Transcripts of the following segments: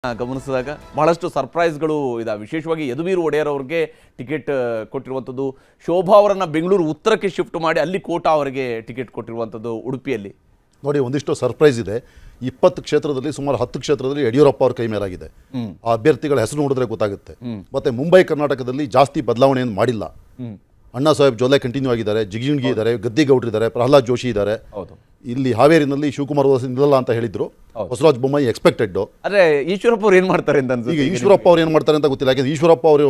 ಗಮನಿಸಿದಾಗ ಬಹಳಷ್ಟು ಸರ್ಪ್ರೈಸ್ಗಳು ಇದಾವೆ. ವಿಶೇಷವಾಗಿ ಯದುವೀರ್ ಒಡೆಯರ್ ಅವರಿಗೆ ಟಿಕೆಟ್ ಕೊಟ್ಟಿರುವಂಥದ್ದು, ಶೋಭಾ ಅವರನ್ನು ಬೆಂಗಳೂರು ಉತ್ತರಕ್ಕೆ ಶಿಫ್ಟ್ ಮಾಡಿ ಅಲ್ಲಿ ಕೋಟಾ ಅವರಿಗೆ ಟಿಕೆಟ್ ಕೊಟ್ಟಿರುವಂಥದ್ದು ಉಡುಪಿಯಲ್ಲಿ. ನೋಡಿ, ಒಂದಿಷ್ಟು ಸರ್ಪ್ರೈಸ್ ಇದೆ. 20 ಕ್ಷೇತ್ರದಲ್ಲಿ ಸುಮಾರು 10 ಕ್ಷೇತ್ರದಲ್ಲಿ ಯಡಿಯೂರಪ್ಪ ಅವ್ರ ಕೈ ಮೇಲಾಗಿದೆ. ಆ ಅಭ್ಯರ್ಥಿಗಳ ಹೆಸರು ನೋಡಿದ್ರೆ ಗೊತ್ತಾಗುತ್ತೆ. ಮತ್ತೆ ಮುಂಬೈ ಕರ್ನಾಟಕದಲ್ಲಿ ಜಾಸ್ತಿ ಬದಲಾವಣೆಯನ್ನು ಮಾಡಿಲ್ಲ. ಅಣ್ಣಾ ಸಾಹೇಬ್ ಜೊಲ್ಲೆ ಕಂಟಿನ್ಯೂ ಆಗಿದ್ದಾರೆ, ಜಿಗಜಿಣಗಿ ಇದ್ದಾರೆ, ಗದ್ದಿಗೌಡ್ರು ಇದ್ದಾರೆ, ಪ್ರಹ್ಲಾದ್ ಜೋಶಿ ಇದ್ದಾರೆ. ಇಲ್ಲಿ ಹಾವೇರಿನಲ್ಲಿ ಶಿವಕುಮಾರ್ ನಿಲ್ಲಲ್ಲ ಅಂತ ಹೇಳಿದ್ರು, ಬಸವರಾಜ ಬೊಮ್ಮಾಯಿ ಎಕ್ಸ್ಪೆಕ್ಟೆಡ್. ಅದೇ ಈಶ್ವರಪ್ಪ ಅವ್ರು ಏನು ಮಾಡ್ತಾರೆ ಅಂತ ಈಗ ಈಶ್ವರಪ್ಪ ಅವ್ರು ಏನು ಮಾಡ್ತಾರೆ ಅಂತ ಗೊತ್ತಿಲ್ಲ. ಯಾಕೆಂದ್ರೆ ಈಶ್ವರಪ್ಪ ಅವರು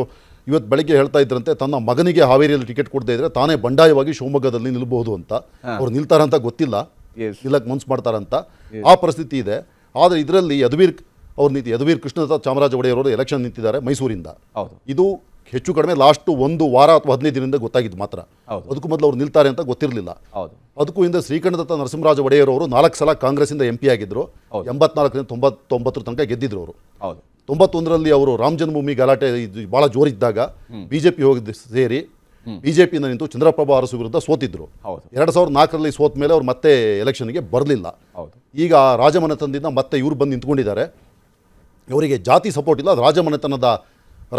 ಇವತ್ತು ಬೆಳಗ್ಗೆ ಹೇಳ್ತಾ ಇದ್ರಂತೆ ತನ್ನ ಮಗನಿಗೆ ಹಾವೇರಿಯಲ್ಲಿ ಟಿಕೆಟ್ ಕೊಡದೇ ಇದ್ರೆ ತಾನೇ ಬಂಡಾಯವಾಗಿ ಶಿವಮೊಗ್ಗದಲ್ಲಿ ನಿಲ್ಬಹುದು ಅಂತ. ಅವ್ರು ನಿಲ್ತಾರಂತ ಗೊತ್ತಿಲ್ಲ, ನಿಲ್ಲಕ್ಕೆ ಮನ್ಸು ಮಾಡ್ತಾರಂತ. ಆ ಪರಿಸ್ಥಿತಿ ಇದೆ. ಆದರೆ ಇದರಲ್ಲಿ ಯದುವೀರ್ ಕೃಷ್ಣದತ್ತ ಚಾಮರಾಜ ಒಡೆಯರ್ ಅವರು ಎಲೆಕ್ಷನ್ ನಿಂತಿದ್ದಾರೆ ಮೈಸೂರಿಂದ. ಇದು ಹೆಚ್ಚು ಕಡಿಮೆ ಲಾಸ್ಟ್ 1 ವಾರ ಅಥವಾ 15 ದಿನದಿಂದ ಗೊತ್ತಾಗಿದ್ದು ಮಾತ್ರ. ಅದಕ್ಕೂ ಮೊದಲು ಅವ್ರು ನಿಲ್ತಾರೆ ಅಂತ ಗೊತ್ತಿರಲಿಲ್ಲ. ಅದಕ್ಕೂ ಹಿಂದೆ ಶ್ರೀಕಂಠದತ್ತ ನರಸಿಂಹರಾಜ ಒಡೆಯರ್ ಅವರು 4 ಸಲ ಕಾಂಗ್ರೆಸ್ಸಿಂದ MP ಆಗಿದ್ರು. 84ರಿಂದ 99 ತನಕ ಗೆದ್ದಿದ್ರು ಅವರು. 91ರಲ್ಲಿ ಅವರು ರಾಮ ಜನ್ಮಭೂಮಿ ಗಲಾಟೆ ಭಾಳ ಜೋರಿದ್ದಾಗ BJP ಹೋಗಿ ಸೇರಿ BJPಯಿಂದ ನಿಂತು ಚಂದ್ರಪ್ರಭಾ ಅರಸು ವಿರುದ್ಧ ಸೋತಿದ್ರು. 2004ರಲ್ಲಿ ಸೋತ ಮೇಲೆ ಅವ್ರು ಮತ್ತೆ ಎಲೆಕ್ಷನ್ಗೆ ಬರಲಿಲ್ಲ. ಈಗ ರಾಜಮನೆತನದಿಂದ ಮತ್ತೆ ಇವ್ರು ಬಂದು ನಿಂತ್ಕೊಂಡಿದ್ದಾರೆ. ಇವರಿಗೆ ಜಾತಿ ಸಪೋರ್ಟ್ ಇಲ್ಲ, ರಾಜಮನೆತನದ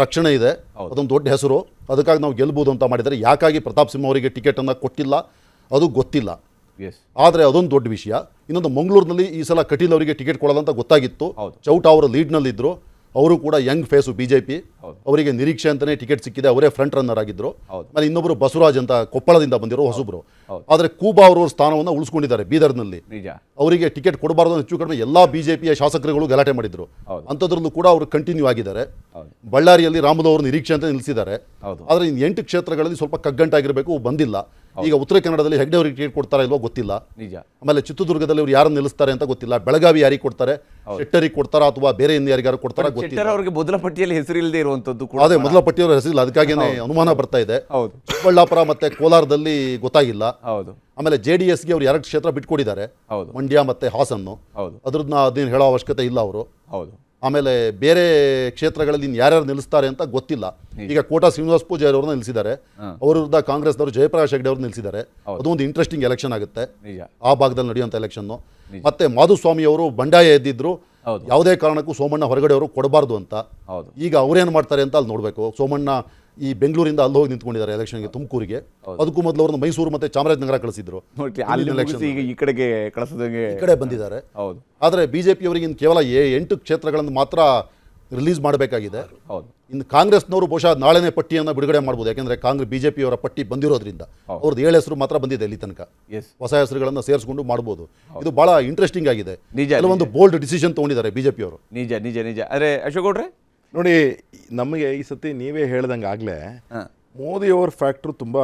ರಕ್ಷಣೆ ಇದೆ, ಅದೊಂದು ದೊಡ್ಡ ಹೆಸರು. ಅದಕ್ಕಾಗಿ ನಾವು ಗೆಲ್ಬೋದು ಅಂತ ಮಾಡಿದ್ದಾರೆ. ಯಾಕಾಗಿ ಪ್ರತಾಪ್ ಸಿಂಹ ಅವರಿಗೆ ಟಿಕೆಟನ್ನು ಕೊಟ್ಟಿಲ್ಲ ಅದು ಗೊತ್ತಿಲ್ಲ. ಆದರೆ ಅದೊಂದು ದೊಡ್ಡ ವಿಷಯ. ಇನ್ನೊಂದು, ಮಂಗಳೂರಿನಲ್ಲಿ ಈ ಸಲ ಕಟೀಲ್ ಅವರಿಗೆ ಟಿಕೆಟ್ ಕೊಡಲ್ಲ ಅಂತ ಗೊತ್ತಾಗಿತ್ತು. ಚೌಟ ಅವರು ಲೀಡ್ನಲ್ಲಿದ್ದರು. ಅವರು ಕೂಡ ಯಂಗ್ ಫೇಸು BJP. ಅವರಿಗೆ ನಿರೀಕ್ಷೆ ಅಂತಲೇ ಟಿಕೆಟ್ ಸಿಕ್ಕಿದೆ, ಅವರೇ ಫ್ರಂಟ್ ರನ್ನರ್ ಆಗಿದ್ದರು. ಆಮೇಲೆ ಇನ್ನೊಬ್ಬರು ಬಸವರಾಜ್ ಅಂತ ಕೊಪ್ಪಳದಿಂದ ಬಂದಿರೋ ಹೊಸಬ್ರು. ಆದರೆ ಕೂಬಾ ಅವರ ಸ್ಥಾನವನ್ನು ಉಳಿಸ್ಕೊಂಡಿದ್ದಾರೆ ಬೀದರ್ನಲ್ಲಿ. ಅವರಿಗೆ ಟಿಕೆಟ್ ಕೊಡಬಾರ್ದು ಹೆಚ್ಚು ಕಡಿಮೆ ಎಲ್ಲ BJPಯ ಶಾಸಕರುಗಳು ಗಲಾಟೆ ಮಾಡಿದ್ರು. ಅಂಥದ್ರಲ್ಲೂ ಕೂಡ ಅವರು ಕಂಟಿನ್ಯೂ ಆಗಿದ್ದಾರೆ. ಬಳ್ಳಾರಿಯಲ್ಲಿ ರಾಮುಲು ಅವರು ನಿರೀಕ್ಷೆ ಅಂತ ನಿಲ್ಲಿಸಿದ್ದಾರೆ. ಆದರೆ ಇನ್ನು 8 ಕ್ಷೇತ್ರಗಳಲ್ಲಿ ಸ್ವಲ್ಪ ಕಗ್ಗಂಟಾಗಿರಬೇಕು, ಬಂದಿಲ್ಲ. ಈಗ ಉತ್ತರ ಕನ್ನಡದಲ್ಲಿ ಹೆಗ್ಡೆ ಅವರಿಗೆ ಟಿಕೆಟ್ ಕೊಡ್ತಾರಾ ಇಲ್ವೋ ಗೊತ್ತಿಲ್ಲ. ಆಮೇಲೆ ಚಿತ್ರದುರ್ಗದಲ್ಲಿ ಅವರು ಯಾರನ್ನು ನಿಲ್ಲಿಸ್ತಾರೆ ಅಂತ ಗೊತ್ತಿಲ್ಲ. ಬೆಳಗಾವಿ ಯಾರಿಗೆ ಕೊಡ್ತಾರೆ, ಶೆಟ್ಟರಿಗೆ ಕೊಡ್ತಾರಾ ಅಥವಾ ಬೇರೆ ಯಾರಿಗಾರು ಕೊಡ್ತಾರಾ ಗೊತ್ತಿಲ್ಲ. ಅವರಿಗೆ ಮೊದಲ ಪಟ್ಟಿಯಲ್ಲಿ ಹೆಸರಿಲ್ಲದೆ ಇರುವಂತದ್ದು. ಅದೇ ಮೊದಲ ಪಟ್ಟಿಯವರ ಹೆಸರಿಲ್ಲ, ಅದಕ್ಕಾಗಿಯೇ ಅನುಮಾನ ಬರ್ತಾ ಇದೆ. ಚಿಕ್ಕಬಳ್ಳಾಪುರ ಮತ್ತೆ ಕೋಲಾರದಲ್ಲಿ ಗೊತ್ತಾಗಿಲ್ಲ. ಆಮೇಲೆ JDSಗೆ ಅವರು 2 ಕ್ಷೇತ್ರ ಬಿಟ್ಕೊಡಿದ್ದಾರೆ, ಮಂಡ್ಯ ಮತ್ತೆ ಹಾಸನ್ನು. ಅದ್ರನ್ನ ಅದೇನು ಹೇಳೋ ಅವಶ್ಯಕತೆ ಇಲ್ಲ ಅವರು. ಆಮೇಲೆ ಬೇರೆ ಕ್ಷೇತ್ರಗಳಲ್ಲಿ ಯಾರ್ಯಾರು ನಿಲ್ಲಿಸ್ತಾರೆ ಅಂತ ಗೊತ್ತಿಲ್ಲ. ಈಗ ಕೋಟಾ ಶ್ರೀನಿವಾಸ ಪೂಜಾರಿ ಅವ್ರನ್ನ ನಿಲ್ಲಿಸಿದ್ದಾರೆ. ಅವರ ವಿರುದ್ಧ ಕಾಂಗ್ರೆಸ್ನವರು ಜಯಪ್ರಕಾಶ್ ಹೆಗ್ಡೆ ಅವ್ರನ್ನ ನಿಲ್ಲಿಸಿದ್ದಾರೆ. ಅದೊಂದು ಇಂಟ್ರೆಸ್ಟಿಂಗ್ ಎಲೆಕ್ಷನ್ ಆಗುತ್ತೆ ಆ ಭಾಗದಲ್ಲಿ ನಡೆಯುವಂಥ ಎಲೆಕ್ಷನ್ನು. ಮತ್ತೆ ಮಾಧುಸ್ವಾಮಿ ಅವರು ಬಂಡಾಯ ಎದ್ದಿದ್ರು, ಯಾವುದೇ ಕಾರಣಕ್ಕೂ ಸೋಮಣ್ಣ ಹೊರಗಡೆ ಅವರು ಕೊಡಬಾರ್ದು ಅಂತ. ಈಗ ಅವ್ರೇನು ಮಾಡ್ತಾರೆ ಅಂತ ಅಲ್ಲಿ ನೋಡಬೇಕು. ಸೋಮಣ್ಣ ಈ ಬೆಂಗಳೂರಿಂದ ಅಲ್ಲಿ ಹೋಗಿ ನಿಂತ್ಕೊಂಡಿದ್ದಾರೆ ಎಲೆಕ್ಷನ್ಗೆ, ತುಮಕೂರಿಗೆ. ಅದಕ್ಕೂ ಮೊದಲು ಅವ್ರನ್ನ ಮೈಸೂರು ಮತ್ತೆ ಚಾಮರಾಜನಗರ ಕಳಿಸಿದ್ರು. ಈ ಕಡೆ ಬಂದಿದ್ದಾರೆ. ಆದರೆ BJP ಅವರಿಗೆ ಇನ್ನು ಕೇವಲ 8 ಕ್ಷೇತ್ರಗಳನ್ನು ಮಾತ್ರ ರಿಲೀಸ್ ಮಾಡಬೇಕಾಗಿದೆ. ಇನ್ನು ಕಾಂಗ್ರೆಸ್ನವರು ಬಹುಶಃ ನಾಳೆನೇ ಪಟ್ಟಿಯನ್ನು ಬಿಡುಗಡೆ ಮಾಡ್ಬೋದು. ಯಾಕೆಂದ್ರೆ BJP ಅವರ ಪಟ್ಟಿ ಬಂದಿರೋದ್ರಿಂದ ಅವ್ರದ್ದು 7 ಹೆಸರು ಮಾತ್ರ ಬಂದಿದೆ ಇಲ್ಲಿ ತನಕ. ಹೊಸ ಹೆಸರುಗಳನ್ನು ಸೇರಿಸ್ಕೊಂಡು ಮಾಡ್ಬೋದು. ಇದು ಬಹಳ ಇಂಟ್ರೆಸ್ಟಿಂಗ್ ಆಗಿದೆ. ಕೆಲವೊಂದು ಬೋಲ್ಡ್ ಡಿಸಿಷನ್ ತಗೊಂಡಿದ್ದಾರೆ BJP ಅವರು. ನಿಜ ನಿಜ ನಿಜ. ಅರೆ ಅಶೋಕ್ ಗೌಡ್ರೆ, ನೋಡಿ, ನಮಗೆ ಈ ಸತಿ ನೀವೇ ಹೇಳ್ದಂಗೆ ಆಗಲೇ ಮೋದಿಯವರ ಫ್ಯಾಕ್ಟ್ರು ತುಂಬ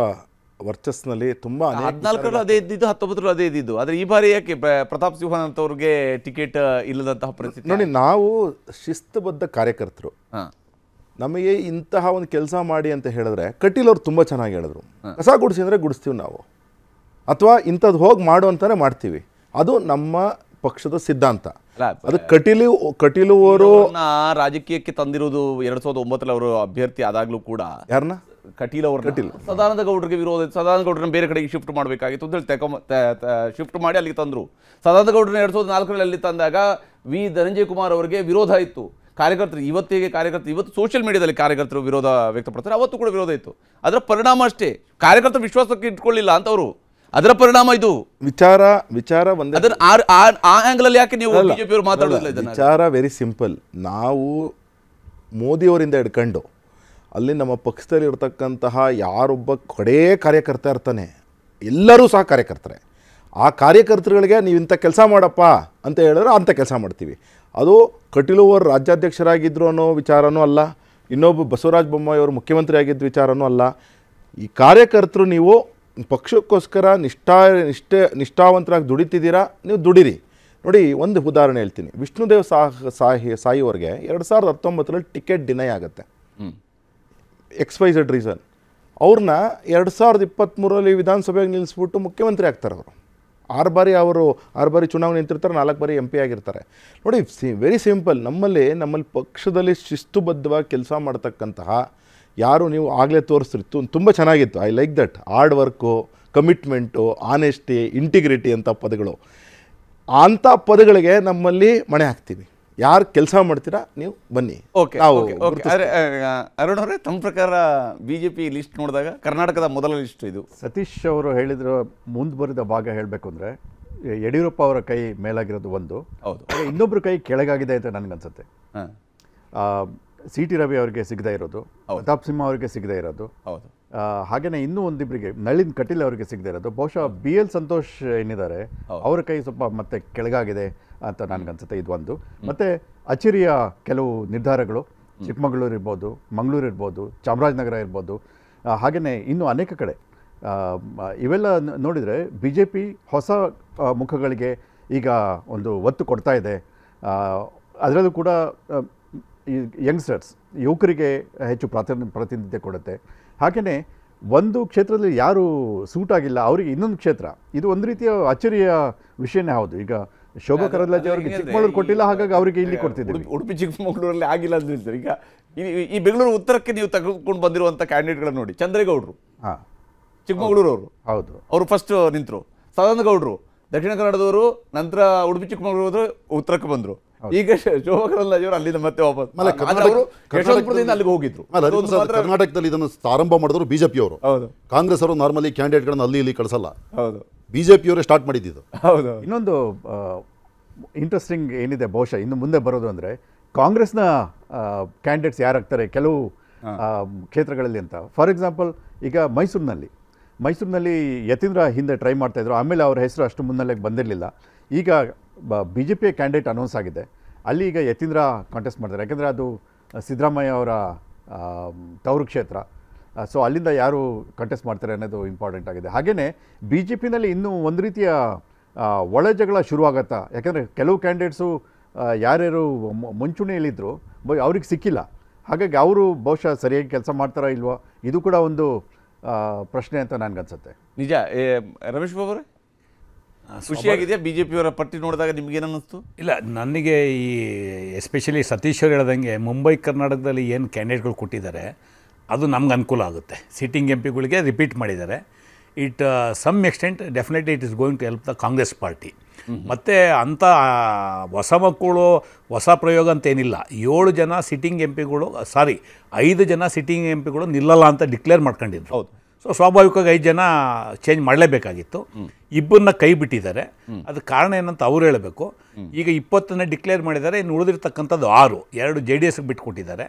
ವರ್ಚಸ್ನಲ್ಲಿ ತುಂಬ 14ರಲ್ಲಿ ಅದೇ ಇದ್ದಿದ್ದು, 19ರಲ್ಲಿ ಅದೇ ಇದ್ದಿದ್ದು. ಆದರೆ ಈ ಬಾರಿ ಯಾಕೆ ಪ್ರತಾಪ್ ಸಿಂಹ ಅಂತವ್ರಿಗೆ ಟಿಕೆಟ್ ಇಲ್ಲದಂತಹ ಪರಿಸ್ಥಿತಿ? ನೋಡಿ, ನಾವು ಶಿಸ್ತುಬದ್ಧ ಕಾರ್ಯಕರ್ತರು. ನಮಗೆ ಇಂತಹ ಒಂದು ಕೆಲಸ ಮಾಡಿ ಅಂತ ಹೇಳಿದ್ರೆ, ಕಟೀಲ್ ಅವ್ರು ತುಂಬ ಚೆನ್ನಾಗಿ ಹೇಳಿದ್ರು, ಕಸ ಗುಡಿಸಿ ಅಂದರೆ ಗುಡಿಸ್ತೀವಿ ನಾವು, ಅಥವಾ ಇಂಥದ್ದು ಹೋಗಿ ಮಾಡು ಅಂತಾನೆ ಮಾಡ್ತೀವಿ. ಅದು ನಮ್ಮ ಪಕ್ಷದ ಸಿದ್ಧಾಂತ. ಅದು ಕಟೀಲು ಅವರು ರಾಜಕೀಯಕ್ಕೆ ತಂದಿರೋದು 2009ರಲ್ಲಿ ಅವರು ಅಭ್ಯರ್ಥಿ ಆದಾಗ್ಲೂ ಕೂಡ ಯಾರನ್ನ ಕಟೀಲ್ ಸದಾನಂದ ಗೌಡರಿಗೆ ವಿರೋಧ. ಸದಾನಂದ ಗೌಡ್ರನ್ನ ಬೇರೆ ಕಡೆಗೆ ಶಿಫ್ಟ್ ಮಾಡಬೇಕಾಗಿತ್ತು ಅಂತ ಹೇಳಿ ಶಿಫ್ಟ್ ಮಾಡಿ ಅಲ್ಲಿಗೆ ತಂದರು. ಸದಾನಂದ ಗೌಡ್ರನ್ನ 2004ರಲ್ಲಿ ಅಲ್ಲಿ ತಂದಾಗ ವಿ ಧನಂಜಯ ಕುಮಾರ್ ಅವರಿಗೆ ವಿರೋಧ ಇತ್ತು. ಕಾರ್ಯಕರ್ತರು ಇವತ್ತು ಸೋಷಿಯಲ್ ಮೀಡಿಯಾದಲ್ಲಿ ಕಾರ್ಯಕರ್ತರು ವಿರೋಧ ವ್ಯಕ್ತಪಡ್ತಾರೆ. ಅವತ್ತು ಕೂಡ ವಿರೋಧ ಇತ್ತು. ಅದರ ಪರಿಣಾಮ ಅಷ್ಟೇ. ಕಾರ್ಯಕರ್ತರು ವಿಶ್ವಾಸಕ್ಕೆ ಇಟ್ಕೊಳ್ಳಿಲ್ಲ ಅಂತವರು, ಅದರ ಪರಿಣಾಮ ಇದು. ವಿಚಾರ ಒಂದೇ. ಆ ಆಂಗಲಲ್ಲಿ ಯಾಕೆ ನೀವು BJP ಅವರು ಮಾತಾಡೋದಿಲ್ಲ? ವಿಚಾರ ವೆರಿ ಸಿಂಪಲ್. ನಾವು ಮೋದಿಯವರಿಂದ ಹಿಡ್ಕೊಂಡು ಅಲ್ಲಿ ನಮ್ಮ ಪಕ್ಷದಲ್ಲಿ ಇರತಕ್ಕಂತಹ ಯಾರೊಬ್ಬ ಕಡೇ ಕಾರ್ಯಕರ್ತ ಇರ್ತಾನೆ, ಎಲ್ಲರೂ ಸಹ ಕಾರ್ಯಕರ್ತರೆ. ಆ ಕಾರ್ಯಕರ್ತರುಗಳಿಗೆ ನೀವು ಇಂಥ ಕೆಲಸ ಮಾಡಪ್ಪ ಅಂತ ಹೇಳಿದ್ರೆ ಅಂಥ ಕೆಲಸ ಮಾಡ್ತೀವಿ. ಅದು ಕಟೀಲು ಅವರು ರಾಜ್ಯಾಧ್ಯಕ್ಷರಾಗಿದ್ದರು ಅನ್ನೋ ವಿಚಾರನೂ ಅಲ್ಲ, ಇನ್ನೊಬ್ಬ ಬಸವರಾಜ ಬೊಮ್ಮಾಯಿ ಅವರು ಮುಖ್ಯಮಂತ್ರಿ ಆಗಿದ್ದ ವಿಚಾರನೂ ಅಲ್ಲ. ಈ ಕಾರ್ಯಕರ್ತರು ನೀವು ಪಕ್ಷಕ್ಕೋಸ್ಕರ ನಿಷ್ಠಾವಂತರಾಗಿ ದುಡಿತಿದ್ದೀರಾ, ನೀವು ದುಡಿರಿ. ನೋಡಿ, ಒಂದು ಉದಾಹರಣೆ ಹೇಳ್ತೀನಿ. ವಿಷ್ಣುದೇವ್ ಸಾಯಿ ಅವ್ರಿಗೆ 2019ರಲ್ಲಿ ಟಿಕೆಟ್ ಡಿನೈ ಆಗುತ್ತೆ, XYZ ರೀಸನ್. ಅವ್ರನ್ನ 2023ರಲ್ಲಿ ವಿಧಾನಸಭೆಗೆ ನಿಲ್ಲಿಸ್ಬಿಟ್ಟು ಮುಖ್ಯಮಂತ್ರಿ ಆಗ್ತಾರೆ. ಅವರು 6 ಬಾರಿ ಚುನಾವಣೆ ನಿಂತಿರ್ತಾರೆ, 4 ಬಾರಿ MP ಆಗಿರ್ತಾರೆ. ನೋಡಿ, ವೆರಿ ಸಿಂಪಲ್. ನಮ್ಮಲ್ಲಿ ಪಕ್ಷದಲ್ಲಿ ಶಿಸ್ತುಬದ್ಧವಾಗಿ ಕೆಲಸ ಮಾಡ್ತಕ್ಕಂತಹ ಯಾರು ನೀವು ಆಗಲೇ ತೋರಿಸ್ರಿ, ತುಂಬ ಚೆನ್ನಾಗಿತ್ತು. I like that. Hard work, commitment, honesty, integrity ಅಂತ ಪದಗಳು. ಅಂಥ ಪದಗಳಿಗೆ ನಮ್ಮಲ್ಲಿ ಮಣೆ ಹಾಕ್ತೀವಿ. ಯಾರು ಕೆಲಸ ಮಾಡ್ತೀರಾ ನೀವು ಬನ್ನಿ. ಓಕೆ ಆದರೆ ಅರುಣ್ ಅವರೇ, ತಮ್ಮ ಪ್ರಕಾರ ಬಿಜೆಪಿ ಲಿಸ್ಟ್ ನೋಡಿದಾಗ ಕರ್ನಾಟಕದ ಮೊದಲ ಲಿಸ್ಟ್ ಇದು. ಸತೀಶ್ ಅವರು ಹೇಳಿದ್ರು ಮುಂದುವರಿದ ಭಾಗ ಹೇಳಬೇಕು ಅಂದರೆ ಯಡಿಯೂರಪ್ಪ ಅವರ ಕೈ ಮೇಲಾಗಿರೋದು ಒಂದು, ಹೌದು, ಇನ್ನೊಬ್ಬರ ಕೈ ಕೆಳಗಾಗಿದೆ ಅಂತ ನನಗನ್ಸುತ್ತೆ. ಸಿ ಟಿ ರವಿ ಅವರಿಗೆ ಸಿಗದೇ ಇರೋದು, ಪ್ರತಾಪ್ ಸಿಂಹ ಅವರಿಗೆ ಸಿಗದೇ ಇರೋದು, ಹೌದು, ಹಾಗೆಯೇ ಇನ್ನೂ ಒಂದಿಬ್ಬರಿಗೆ ನಳಿನ್ ಕಟೀಲ್ ಅವರಿಗೆ ಸಿಗದೇ ಇರೋದು, ಬಹುಶಃ BL ಸಂತೋಷ್ ಏನಿದ್ದಾರೆ ಅವರ ಕೈ ಸ್ವಲ್ಪ ಮತ್ತೆ ಕೆಳಗಾಗಿದೆ ಅಂತ ನನಗನ್ಸುತ್ತೆ. ಇದು ಒಂದು. ಮತ್ತು ಅಚ್ಚರಿಯ ಕೆಲವು ನಿರ್ಧಾರಗಳು ಚಿಕ್ಕಮಗಳೂರು ಇರ್ಬೋದು, ಮಂಗಳೂರು ಇರ್ಬೋದು, ಚಾಮರಾಜನಗರ ಇರ್ಬೋದು, ಹಾಗೆಯೇ ಇನ್ನೂ ಅನೇಕ ಕಡೆ ಇವೆಲ್ಲ ನೋಡಿದರೆ BJP ಹೊಸ ಮುಖಗಳಿಗೆ ಈಗ ಒಂದು ಒತ್ತು ಕೊಡ್ತಾ ಇದೆ. ಅದರಲ್ಲೂ ಕೂಡ ಯಂಗ್ಸ್ಟರ್ಸ್, ಯುವಕರಿಗೆ ಹೆಚ್ಚು ಪ್ರಾತಿನಿಧ್ಯ ಕೊಡುತ್ತೆ. ಹಾಗೆಯೇ ಒಂದು ಕ್ಷೇತ್ರದಲ್ಲಿ ಯಾರು ಸೂಟ್ ಆಗಿಲ್ಲ ಅವರಿಗೆ ಇನ್ನೊಂದು ಕ್ಷೇತ್ರ, ಇದು ಒಂದು ರೀತಿಯ ಅಚ್ಚರಿಯ ವಿಷಯನೇ ಹೌದು. ಈಗ ಶೋಭಾ ಕರಂದ್ಲಾಜೆ ಅವರಿಗೆ ಚಿಕ್ಕಮಗಳೂರು ಕೊಟ್ಟಿಲ್ಲ, ಹಾಗಾಗಿ ಅವರಿಗೆ ಇಲ್ಲಿ ಕೊಡ್ತಿದ್ದೀವಿ. ಉಡುಪಿ ಚಿಕ್ಕಮಗಳೂರಲ್ಲಿ ಆಗಿಲ್ಲ ಅಂದ್ರೆ ಈಗ ಈ ಬೆಂಗಳೂರು ಉತ್ತರಕ್ಕೆ ನೀವು ತೆಗೆದುಕೊಂಡು ಬಂದಿರುವಂಥ ಕ್ಯಾಂಡಿಡೇಟ್ಗಳನ್ನು ನೋಡಿ. ಚಂದ್ರೇಗೌಡರು ಚಿಕ್ಕಮಗಳೂರು ಅವರು, ಹೌದು, ಅವರು ಫಸ್ಟ್ ನಿಂತರು. ಸದಾನಂದ ಗೌಡರು ದಕ್ಷಿಣ ಕನ್ನಡದವರು, ನಂತರ ಉಡುಪಿ ಚಿಕ್ಕಮಗಳೂರು ಉತ್ತರಕ್ಕೆ ಬಂದರು. ಈಗ ಶೋಭಾ ಕರಂದ್ಲಾಜೆ ಅವರು ಅಲ್ಲಿಂದ ಮತ್ತೆ ವಾಪಸ್ ಯಶವಂತಪುರದಿಂದ ಅಲ್ಲಿಗೆ ಹೋಗಿದ್ರು. ಕರ್ನಾಟಕದಲ್ಲಿ ಇದನ್ನು ಆರಂಭ ಮಾಡಿದ್ರು ಬಿಜೆಪಿ ಅವರು. ಹೌದು, ಕಾಂಗ್ರೆಸ್ ಅವರು ನಾರ್ಮಲಿ ಕ್ಯಾಂಡಿಡೇಟ್ಗಳನ್ನ ಅಲ್ಲಿ ಇಲ್ಲಿ ಕಳಿಸಲ್ಲ. ಹೌದು, ಬಿಜೆಪಿ ಅವರೇ ಸ್ಟಾರ್ಟ್ ಮಾಡಿದ್ದು. ಹೌದು. ಇನ್ನೊಂದು ಇಂಟ್ರೆಸ್ಟಿಂಗ್ ಏನಿದೆ ಬಹುಶಃ ಇನ್ನು ಮುಂದೆ ಬರೋದು ಅಂದರೆ ಕಾಂಗ್ರೆಸ್ನ ಕ್ಯಾಂಡಿಡೇಟ್ಸ್ ಯಾರಾಗ್ತಾರೆ ಕೆಲವು ಕ್ಷೇತ್ರಗಳಲ್ಲಿ ಅಂತ. ಫಾರ್ ಎಕ್ಸಾಂಪಲ್ ಈಗ ಮೈಸೂರಿನಲ್ಲಿ ಯತೀಂದ್ರ ಹಿಂದೆ ಟ್ರೈ ಮಾಡ್ತಾಯಿದ್ರು, ಆಮೇಲೆ ಅವ್ರ ಹೆಸರು ಅಷ್ಟು ಮುನ್ನೆಲೆಗೆ ಬಂದಿರಲಿಲ್ಲ. ಈಗ BJP ಕ್ಯಾಂಡಿಡೇಟ್ ಅನೌನ್ಸ್ ಆಗಿದೆ, ಅಲ್ಲಿ ಈಗ ಯತೀಂದ್ರ ಕಾಂಟೆಸ್ಟ್ ಮಾಡ್ತಾರೆ. ಯಾಕೆಂದರೆ ಅದು ಸಿದ್ದರಾಮಯ್ಯ ಅವರ ತವರು ಕ್ಷೇತ್ರ. ಸೊ ಅಲ್ಲಿಂದ ಯಾರು ಕಂಟೆಸ್ಟ್ ಮಾಡ್ತಾರೆ ಅನ್ನೋದು ಇಂಪಾರ್ಟೆಂಟ್ ಆಗಿದೆ. ಹಾಗೆಯೇ BJPನಲ್ಲಿ ಇನ್ನೂ ಒಂದು ರೀತಿಯ ಒಳ ಜಗಳ ಶುರುವಾಗತ್ತಾ, ಯಾಕೆಂದರೆ ಕೆಲವು ಕ್ಯಾಂಡಿಡೇಟ್ಸು ಯಾರ್ಯಾರು ಮುಂಚೂಣಿಯಲ್ಲಿದ್ದರು ಅವ್ರಿಗೆ ಸಿಕ್ಕಿಲ್ಲ. ಹಾಗಾಗಿ ಅವರು ಬಹುಶಃ ಸರಿಯಾಗಿ ಕೆಲಸ ಮಾಡ್ತಾರಾ ಇಲ್ವೋ, ಇದು ಕೂಡ ಒಂದು ಪ್ರಶ್ನೆ ಅಂತ ನನಗನ್ಸುತ್ತೆ. ನಿಜ. ರಮೇಶ್ ಬಾಬು ಅವರೇ, ಖುಷಿಯಾಗಿದೆಯಾ BJPಯವರ ಪಟ್ಟಿ ನೋಡಿದಾಗ? ನಿಮ್ಗೆ ಏನನ್ನಿಸ್ತು? ಇಲ್ಲ, ನನಗೆ ಈ ಎಸ್ಪೆಷಲಿ ಸತೀಶ್ ಅವರು ಹೇಳ್ದಂಗೆ ಮುಂಬೈ ಕರ್ನಾಟಕದಲ್ಲಿ ಏನು ಕ್ಯಾಂಡಿಡೇಟ್ಗಳು ಕೊಟ್ಟಿದ್ದಾರೆ ಅದು ನಮ್ಗೆ ಅನುಕೂಲ ಆಗುತ್ತೆ. ಸಿಟ್ಟಿಂಗ್ MPಗಳಿಗೆ ರಿಪೀಟ್ ಮಾಡಿದ್ದಾರೆ. It some extent definitely it is going to help the Congress party. ಮತ್ತು ಅಂಥ ಹೊಸ ಮಕ್ಕಳು ಹೊಸ ಪ್ರಯೋಗ ಅಂತೇನಿಲ್ಲ. 7 ಜನ ಸಿಟ್ಟಿಂಗ್ MPಗಳು 5 ಜನ ಸಿಟ್ಟಿಂಗ್ MPಗಳು ನಿಲ್ಲಲ್ಲ ಅಂತ ಡಿಕ್ಲೇರ್ ಮಾಡ್ಕೊಂಡಿದ್ರು. ಹೌದು. ಸೊ ಸ್ವಾಭಾವಿಕವಾಗಿ 5 ಜನ ಚೇಂಜ್ ಮಾಡಲೇಬೇಕಾಗಿತ್ತು. ಇಬ್ಬರನ್ನ ಕೈ ಬಿಟ್ಟಿದ್ದಾರೆ. ಅದಕ್ಕೆ ಕಾರಣ ಏನಂತ ಅವ್ರು ಹೇಳಬೇಕು. ಈಗ 20ನೇ ಡಿಕ್ಲೇರ್ ಮಾಡಿದ್ದಾರೆ, ಇನ್ನು ಉಳಿದಿರ್ತಕ್ಕಂಥದ್ದು 6, 2 JDSಗೆ ಬಿಟ್ಕೊಟ್ಟಿದ್ದಾರೆ.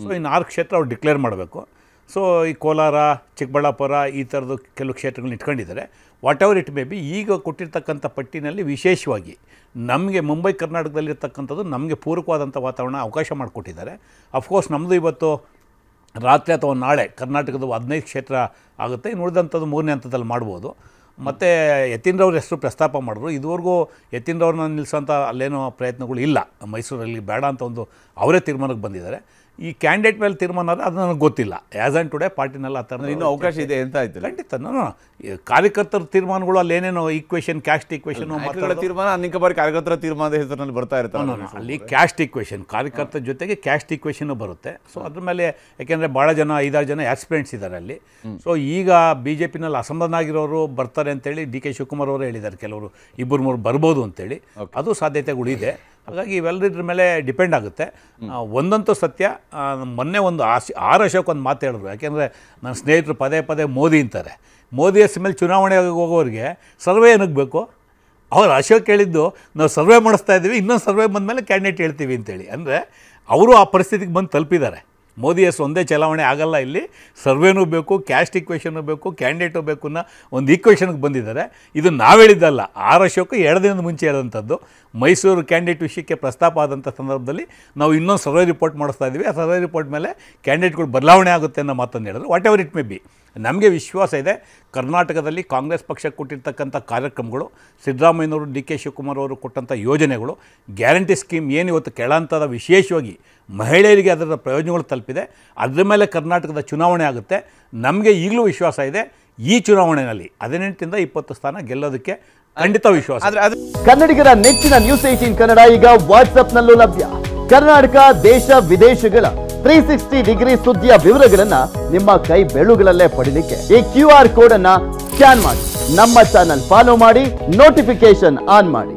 ಸೊ ಇನ್ನು 6 ಕ್ಷೇತ್ರ ಅವ್ರು ಡಿಕ್ಲೇರ್ ಮಾಡಬೇಕು. ಸೊ ಈ ಕೋಲಾರ, ಚಿಕ್ಕಬಳ್ಳಾಪುರ ಈ ಥರದ್ದು ಕೆಲವು ಕ್ಷೇತ್ರಗಳನ್ನ ಇಟ್ಕೊಂಡಿದ್ದಾರೆ. What ever it may be, ಈಗ ಕೊಟ್ಟಿರ್ತಕ್ಕಂಥ ಪಟ್ಟಿನಲ್ಲಿ ವಿಶೇಷವಾಗಿ ನಮಗೆ ಮುಂಬೈ ಕರ್ನಾಟಕದಲ್ಲಿರ್ತಕ್ಕಂಥದ್ದು ನಮಗೆ ಪೂರಕವಾದಂಥ ವಾತಾವರಣ ಅವಕಾಶ ಮಾಡಿಕೊಟ್ಟಿದ್ದಾರೆ. ಅಫ್ಕೋರ್ಸ್ ನಮ್ಮದು ಇವತ್ತು ರಾತ್ರಿ ಅಥವಾ ನಾಳೆ ಕರ್ನಾಟಕದ 15 ಕ್ಷೇತ್ರ ಆಗುತ್ತೆ. ಇನ್ನು ಉಳಿದಂಥದ್ದು 3ನೇ ಹಂತದಲ್ಲಿ ಮಾಡ್ಬೋದು. ಮತ್ತು ಯತೀಂದ್ರವ್ರ ಹೆಸರು ಪ್ರಸ್ತಾಪ ಮಾಡಿದ್ರು. ಇದುವರೆಗೂ ಯತೀಂದ್ರವ್ರನ್ನ ನಿಲ್ಲಿಸೋಂಥ ಅಲ್ಲೇನೋ ಪ್ರಯತ್ನಗಳು ಇಲ್ಲ. ಮೈಸೂರಲ್ಲಿ ಬೇಡ ಅಂತ ಒಂದು ಅವರೇ ತೀರ್ಮಾನಕ್ಕೆ ಬಂದಿದ್ದಾರೆ. ಈ ಕ್ಯಾಂಡಿಡೇಟ್ ಮೇಲೆ ತೀರ್ಮಾನ ಆದರೆ ಅದು ನನಗೆ ಗೊತ್ತಿಲ್ಲ. ಆ್ಯಸ್ ಆ್ಯಂಡ್ ಟುಡೇ ಪಾರ್ಟಿನಲ್ಲಿ ಆ ಥರ ಇನ್ನೂ ಅವಕಾಶ ಇದೆ ಅಂತ ಆಯ್ತು. ಖಂಡಿತ ಕಾರ್ಯಕರ್ತರ ತೀರ್ಮಾನಗಳು ಅಲ್ಲೇನೇನೋ ಈಕ್ವೇಷನ್, ಕ್ಯಾಸ್ಟ್ ಈಕ್ವೇಷನು ತೀರ್ಮಾನ ಅನೇಕ ಬಾರಿ ಕಾರ್ಯಕರ್ತರ ತೀರ್ಮಾನದ ಹೆಸರಿನಲ್ಲಿ ಬರ್ತಾ ಇರ್ತಾರೆ. ಅಲ್ಲಿ ಕ್ಯಾಸ್ಟ್ ಈಕ್ವೇಷನ್, ಕಾರ್ಯಕರ್ತರ ಜೊತೆಗೆ ಕ್ಯಾಸ್ಟ್ ಈಕ್ವೇಷನ್ನು ಬರುತ್ತೆ. ಸೊ ಅದ್ರ ಮೇಲೆ ಯಾಕೆಂದರೆ ಭಾಳ ಜನ 5-6 ಜನ ಆಸ್ಪಿರೆಂಟ್ಸ್ ಇದ್ದಾರೆ ಅಲ್ಲಿ. ಸೊ ಈಗ BJPನಲ್ಲಿ ಅಸಮಾಧಾನ ಆಗಿರೋರು ಬರ್ತಾರೆ ಅಂತೇಳಿ DK ಶಿವಕುಮಾರ್ ಅವರು ಹೇಳಿದ್ದಾರೆ. ಕೆಲವರು 2-3 ಬರ್ಬೋದು ಅಂತೇಳಿ, ಅದು ಸಾಧ್ಯತೆಗಳಿದೆ. ಹಾಗಾಗಿ ಇವೆಲ್ಲದ್ರ ಮೇಲೆ ಡಿಪೆಂಡ್ ಆಗುತ್ತೆ. ಒಂದಂತೂ ಸತ್ಯ, ಮೊನ್ನೆ ಒಂದು ಅಶೋಕ್ ಒಂದು ಮಾತು ಹೇಳಿದ್ರು. ಯಾಕೆಂದರೆ ನನ್ನ ಸ್ನೇಹಿತರು ಪದೇ ಮೋದಿ ಅಂತಾರೆ. ಮೋದಿ ಹೆಸರು ಮೇಲೆ ಚುನಾವಣೆಗೆ ಹೋಗೋರಿಗೆ ಸರ್ವೆ ಏನಕ್ಕೆ ಬೇಕು? ಅವ್ರು ಅಶೋಕ್ ಹೇಳಿದ್ದು ನಾವು ಸರ್ವೆ ಮಾಡಿಸ್ತಾ ಇದ್ದೀವಿ, ಇನ್ನೊಂದು ಸರ್ವೆ ಬಂದಮೇಲೆ ಕ್ಯಾಂಡಿಡೇಟ್ ಹೇಳ್ತೀವಿ ಅಂತೇಳಿ. ಅಂದರೆ ಅವರು ಆ ಪರಿಸ್ಥಿತಿಗೆ ಬಂದು ತಲುಪಿದ್ದಾರೆ. ಮೋದಿ ಹೆಸರು ಒಂದೇ ಚಲಾವಣೆ ಆಗಲ್ಲ, ಇಲ್ಲಿ ಸರ್ವೇನೂ ಬೇಕು, ಕ್ಯಾಸ್ಟ್ ಈಕ್ವೇಷನ್ನು ಬೇಕು, ಕ್ಯಾಂಡಿಡೇಟು ಬೇಕು ಅನ್ನೋ ಒಂದು ಈಕ್ವೇಷನ್ಗೆ ಬಂದಿದ್ದಾರೆ. ಇದು ನಾವು ಹೇಳಿದ್ದಲ್ಲ, ಅಶೋಕ್ 2 ದಿನದ ಮುಂಚೆ ಹೇಳಿದಂಥದ್ದು. ಮೈಸೂರು ಕ್ಯಾಂಡಿಡೇಟ್ ವಿಷಯಕ್ಕೆ ಪ್ರಸ್ತಾಪ ಆದಂಥ ಸಂದರ್ಭದಲ್ಲಿ ನಾವು ಇನ್ನೊಂದು ಸರ್ವೆ ರಿಪೋರ್ಟ್ ಮಾಡಿಸ್ತಾ ಇದ್ದೀವಿ, ಆ ಸರ್ವೆ ರಿಪೋರ್ಟ್ ಮೇಲೆ ಕ್ಯಾಂಡಿಡೇಟ್ಗಳು ಬದಲಾವಣೆ ಆಗುತ್ತೆ ಅನ್ನೋ ಮಾತನ್ನು ಹೇಳಿದ್ರು. What ever it may be, ನಮಗೆ ವಿಶ್ವಾಸ ಇದೆ ಕರ್ನಾಟಕದಲ್ಲಿ ಕಾಂಗ್ರೆಸ್ ಪಕ್ಷಕ್ಕೆ ಕೊಟ್ಟಿರ್ತಕ್ಕಂಥ ಕಾರ್ಯಕ್ರಮಗಳು, ಸಿದ್ದರಾಮಯ್ಯನವರು, DK ಶಿವಕುಮಾರ್ ಅವರು ಕೊಟ್ಟಂಥ ಯೋಜನೆಗಳು, ಗ್ಯಾರಂಟಿ ಸ್ಕೀಮ್ ಏನು ಇವತ್ತು ಕೆಳಹಂತದ ವಿಶೇಷವಾಗಿ ಮಹಿಳೆಯರಿಗೆ ಅದರ ಪ್ರಯೋಜನಗಳು ತಲುಪಿದೆ. ಅದರ ಮೇಲೆ ಕರ್ನಾಟಕದ ಚುನಾವಣೆ ಆಗುತ್ತೆ. ನಮಗೆ ಈಗಲೂ ವಿಶ್ವಾಸ ಇದೆ ಈ ಚುನಾವಣೆಯಲ್ಲಿ 18 ರಿಂದ 20 ಸ್ಥಾನ ಗೆಲ್ಲೋದಕ್ಕೆ ಖಂಡಿತ ವಿಶ್ವಾಸ. ಕನ್ನಡಿಗರ ನೆಚ್ಚಿನ ನ್ಯೂಸ್ 18 ಕನ್ನಡ ಈಗ ವಾಟ್ಸ್ಆಪ್ನಲ್ಲೂ ಲಭ್ಯ. ಕರ್ನಾಟಕ, ದೇಶ ವಿದೇಶಗಳ 360 ಡಿಗ್ರಿ ಸುದ್ದಿಯ ವಿವರಗಳನ್ನ ನಿಮ್ಮ ಕೈ ಬೆಳುಗಳಲ್ಲೇ ಪಡಿಲಿಕ್ಕೆ ಈ QR ಕೋಡ್ ಅನ್ನ ಸ್ಕ್ಯಾನ್ ಮಾಡಿ, ನಮ್ಮ ಚಾನಲ್ ಫಾಲೋ ಮಾಡಿ, ನೋಟಿಫಿಕೇಶನ್ ಆನ್ ಮಾಡಿ.